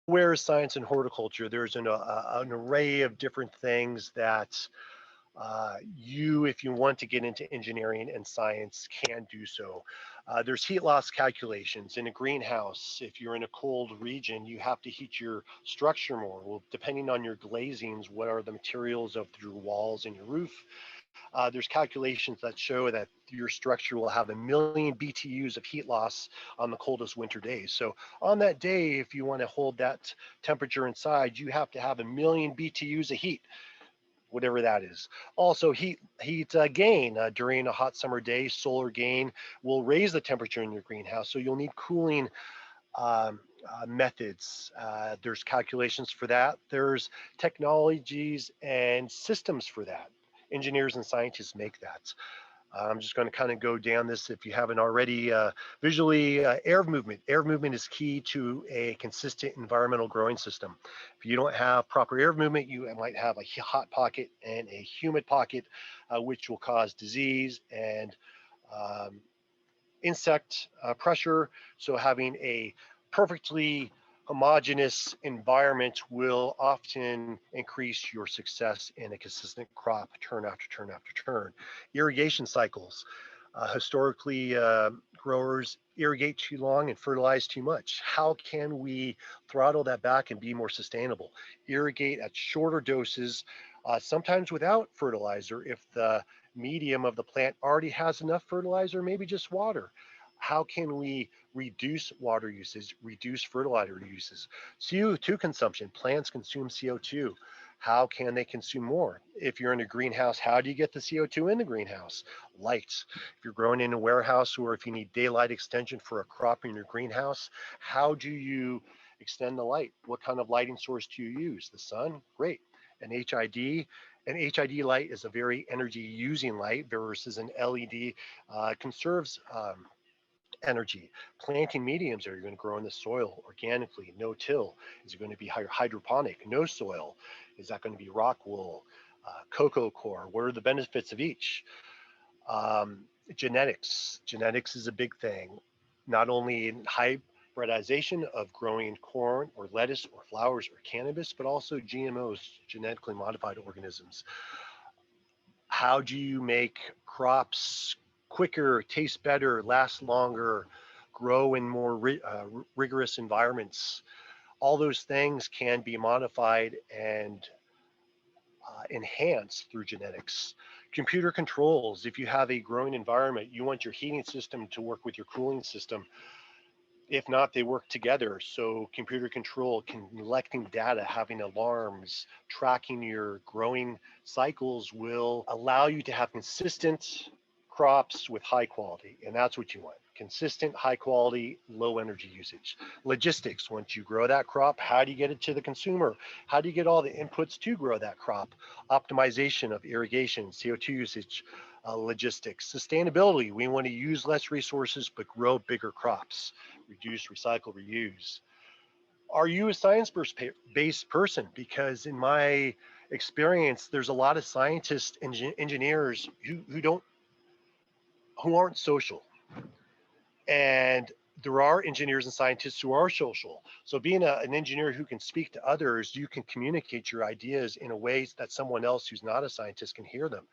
Where is science and horticulture? There's an array of different things that if you want to get into engineering and science, can do so. There's heat loss calculations in a greenhouse. If you're in a cold region, you have to heat your structure more. Well, depending on your glazings, what are the materials of your walls and your roof? There's calculations that show that your structure will have 1 million BTUs of heat loss on the coldest winter days. So on that day, if you want to hold that temperature inside, you have to have 1 million BTUs of heat, whatever that is. Also, heat gain during a hot summer day. Solar gain will raise the temperature in your greenhouse, so you'll need cooling methods. There's calculations for that. There's technologies and systems for that. Engineers and scientists make that. I'm just going to kind of go down this if you haven't already. Visually, air movement. Air movement is key to a consistent environmental growing system. If you don't have proper air movement, you might have a hot pocket and a humid pocket, which will cause disease and um, insect pressure. So having a perfectly homogeneous environment will often increase your success in a consistent crop turn after turn after turn. Irrigation cycles. Historically, growers irrigate too long and fertilize too much. How can we throttle that back and be more sustainable? Irrigate at shorter doses, sometimes without fertilizer if the medium of the plant already has enough fertilizer, maybe just water. How can we reduce water usage, reduce fertilizer uses? CO2 consumption. Plants consume CO2. How can they consume more? If you're in a greenhouse, how do you get the CO2 in the greenhouse? Light. If you're growing in a warehouse or if you need daylight extension for a crop in your greenhouse, how do you extend the light? What kind of lighting source do you use? The sun? Great. An HID. An HID light is a very energy using light versus an LED conserves energy. Planting mediums, are you going to grow in the soil organically? No till. Is it going to be hydroponic? No soil. Is that going to be rock wool? Cocoa core? What are the benefits of each? Genetics. Genetics is a big thing, not only in hybridization of growing corn or lettuce or flowers or cannabis, but also GMOs, genetically modified organisms. How do you make crops quicker, taste better, last longer, grow in more rigorous environments? All those things can be modified and enhanced through genetics. Computer controls. If you have a growing environment, you want your heating system to work with your cooling system. If not, they work together. So computer control, collecting data, having alarms, tracking your growing cycles will allow you to have consistent crops with high quality. And that's what you want. Consistent, high quality, low energy usage. Logistics, once you grow that crop, how do you get it to the consumer? How do you get all the inputs to grow that crop? Optimization of irrigation, CO2 usage, logistics. Sustainability, we want to use less resources but grow bigger crops. Reduce, recycle, reuse. Are you a science-based person? Because in my experience, there's a lot of scientists and engineers who aren't social, and there are engineers and scientists who are social. So being an engineer who can speak to others, you can communicate your ideas in a way that someone else who's not a scientist can hear them.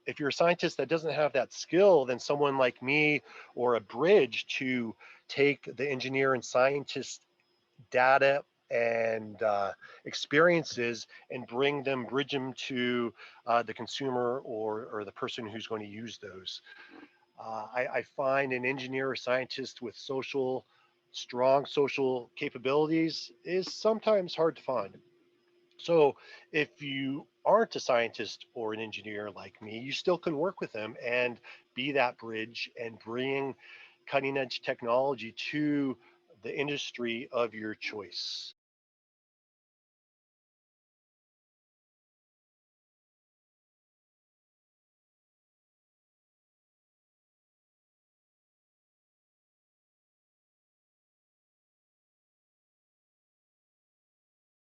If you're a scientist that doesn't have that skill, then someone like me or a bridge to take the engineer and scientist data and experiences and bridge them to the consumer or the person who's going to use those. I find an engineer or scientist with strong social capabilities is sometimes hard to find. So if you aren't a scientist or an engineer like me, you still can work with them and be that bridge and bring cutting edge technology to the industry of your choice.